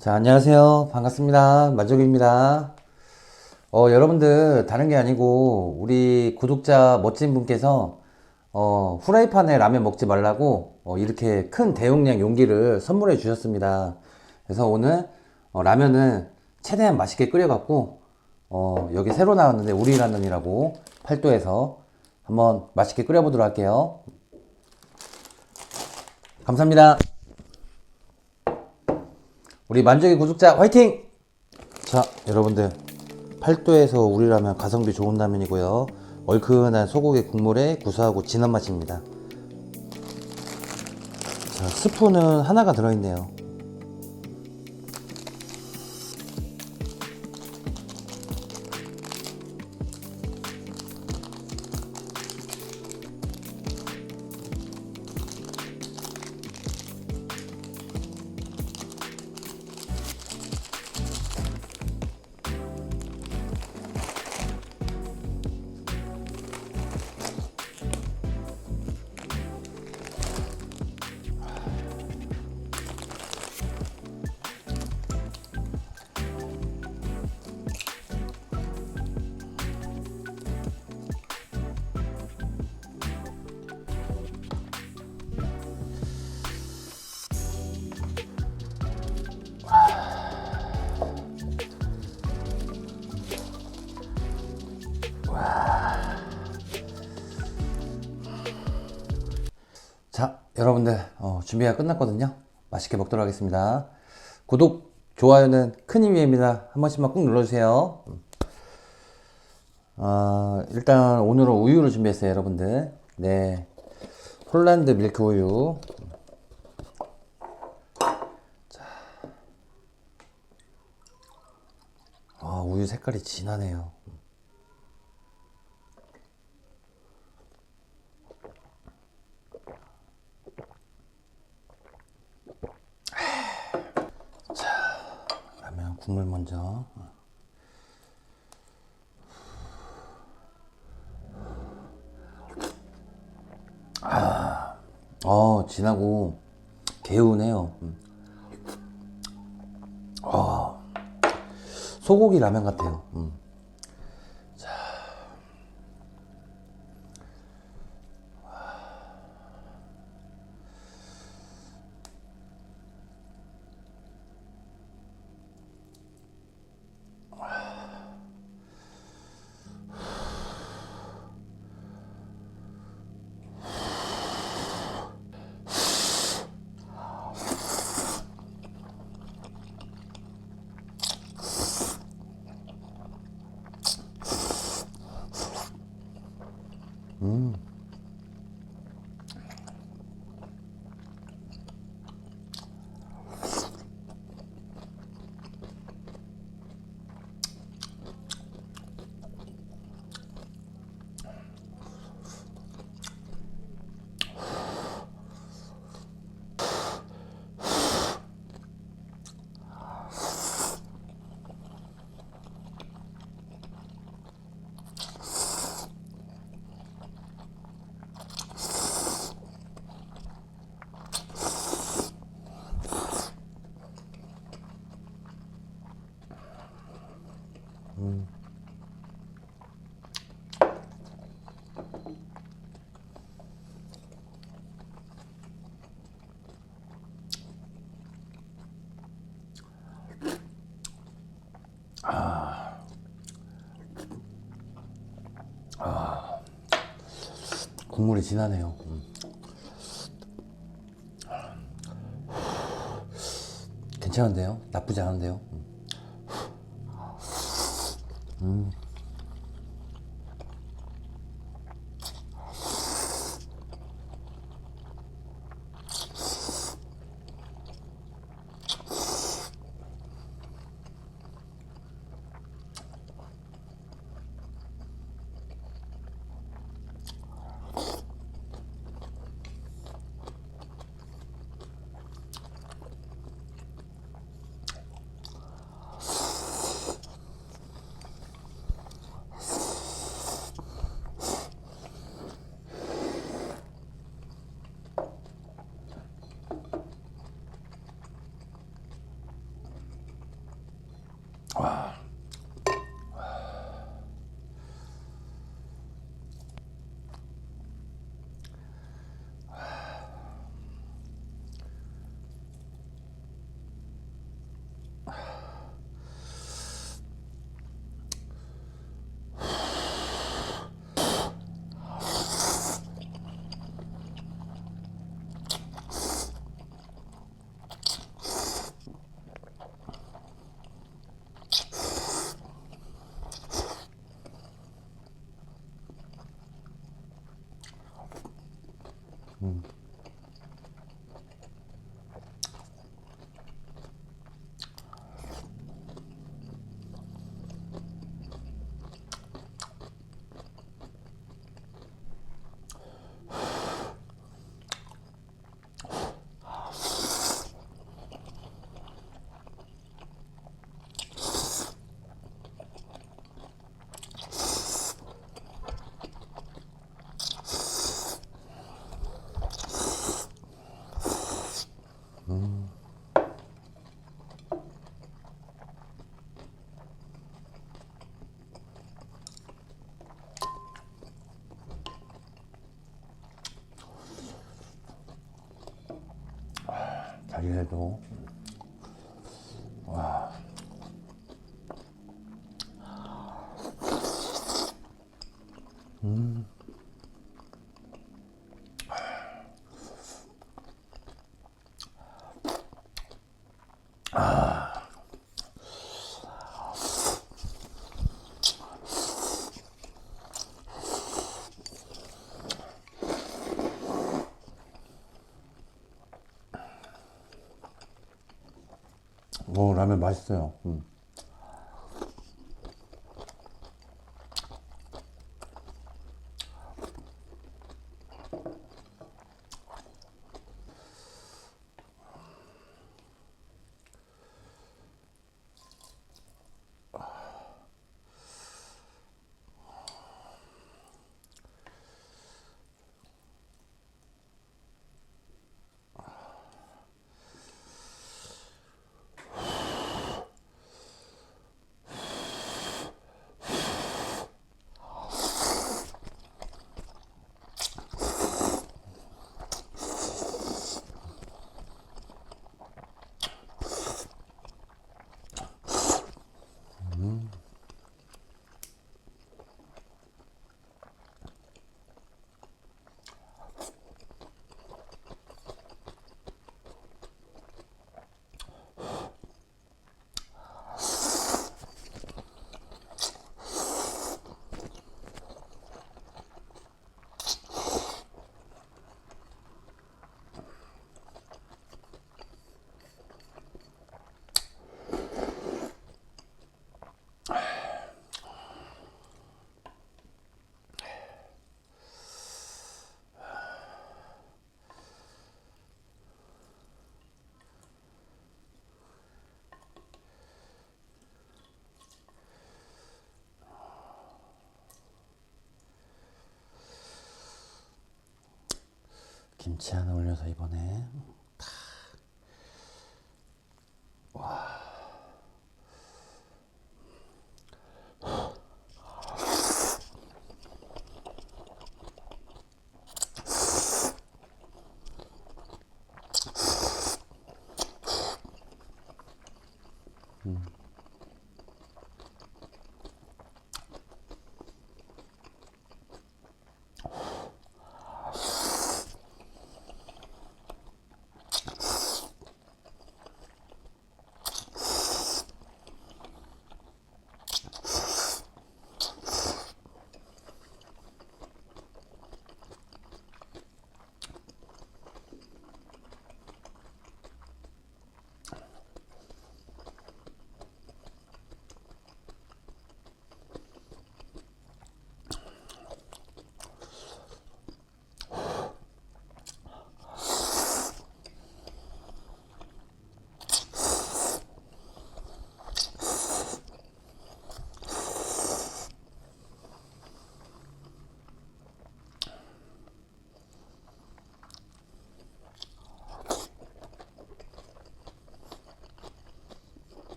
자, 안녕하세요. 반갑습니다. 만족입니다. 여러분들, 다른 게 아니고, 우리 구독자 멋진 분께서, 후라이팬에 라면 먹지 말라고, 이렇게 큰 대용량 용기를 선물해 주셨습니다. 그래서 오늘, 라면은 최대한 맛있게 끓여갖고, 여기 새로 나왔는데, 우리 라면이라고, 팔도에서 한번 맛있게 끓여보도록 할게요. 감사합니다. 우리 만족의 구독자 화이팅! 자, 여러분들. 팔도에서 우리라면 가성비 좋은 라면이고요. 얼큰한 소고기 국물에 구수하고 진한 맛입니다. 자, 스프는 하나가 들어있네요. 자, 여러분들 준비가 끝났거든요. 맛있게 먹도록 하겠습니다. 구독, 좋아요는 큰 힘이 됩니다. 한 번씩만 꾹 눌러주세요. 일단 오늘은 우유를 준비했어요, 여러분들. 네, 홀란드 밀크 우유. 우유 색깔이 진하네요. 라면 국물 먼저. 진하고 개운해요. 소고기 라면 같아요. 국물이 진하네요. 괜찮은데요? 나쁘지 않은데요? 자기해도 와. 오, 라면 맛있어요. 김치 하나 올려서 이번에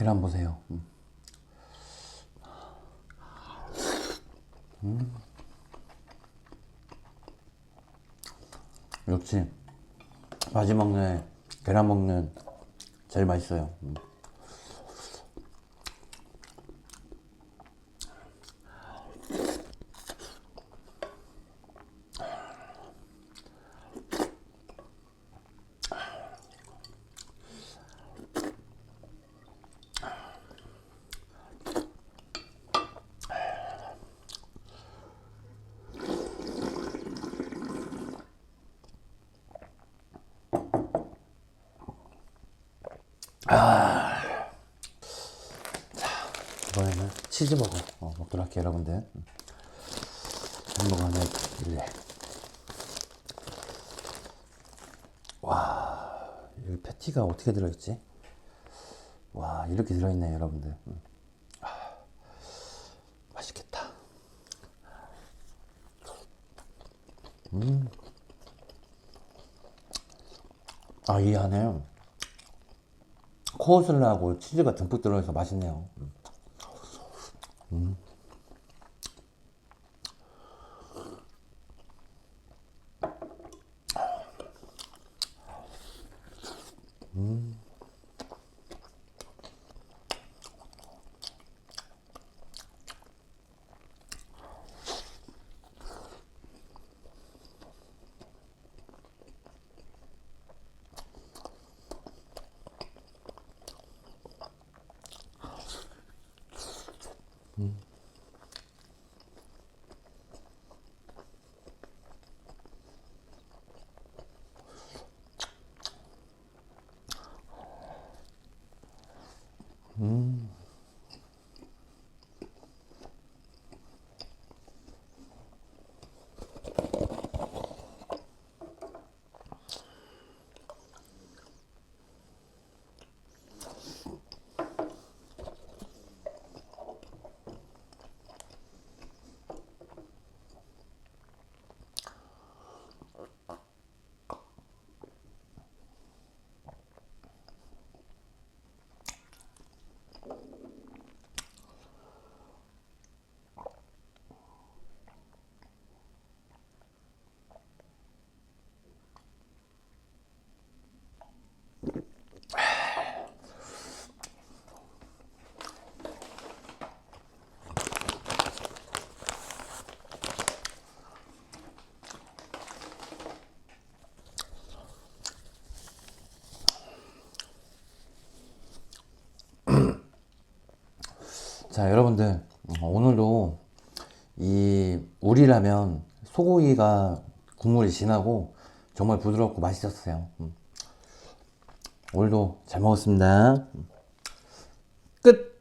계란 보세요. 역시 마지막 날 계란 먹는 제일 맛있어요. 이번에는 치즈버거 먹도록 할게요, 여러분들. 햄버거 하나 일래. 와, 이 패티가 어떻게 들어있지? 와, 이렇게 들어있네, 여러분들. 맛있겠다. 아, 이 안에 코어슬라하고 치즈가 듬뿍 들어있어 맛있네요. 자, 여러분들, 오늘도 이 우리라면 소고기가 국물이 진하고 정말 부드럽고 맛있었어요. 오늘도 잘 먹었습니다. 끝!